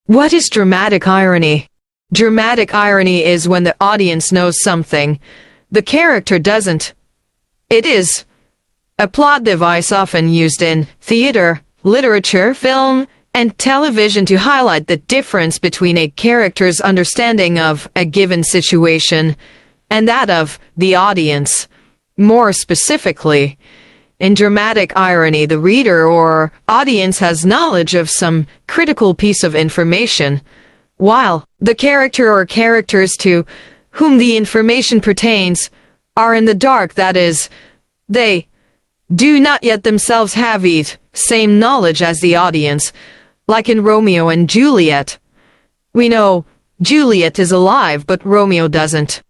What is dramatic irony? Dramatic irony is when the audience knows something the character doesn't. It is a plot device often used in theater, literature, film, and television to highlight the difference between a character's understanding of a given situation and that of the audience. More specifically, in dramatic irony, the reader or audience has knowledge of some critical piece of information, while the character or characters to whom the information pertains are in the dark, that is, they do not yet themselves have it same knowledge as the audience, like in Romeo and Juliet. We know Juliet is alive, but Romeo doesn't.